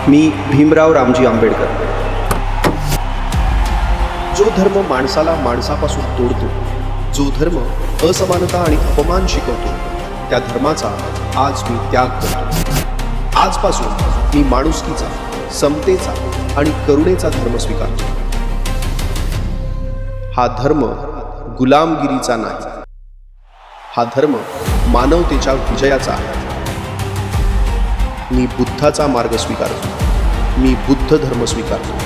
मी भीमराव रामजी आंबेडकर. जो धर्म माणसाला माणसापासून तोडतो, जो धर्म असमानता आणि अपमान शिकवतो, त्या धर्माचा आज मी त्याग करतो. आजपासून मी माणुसकीचा, समतेचा आणि करुणेचा धर्म स्वीकारतो. हा धर्म गुलामगिरीचा नाही, हा धर्म मानवतेच्या विजयाचा आहे. मी बुद्धाचा मार्ग स्वीकारतो. मी बुद्ध धर्म स्वीकारतो.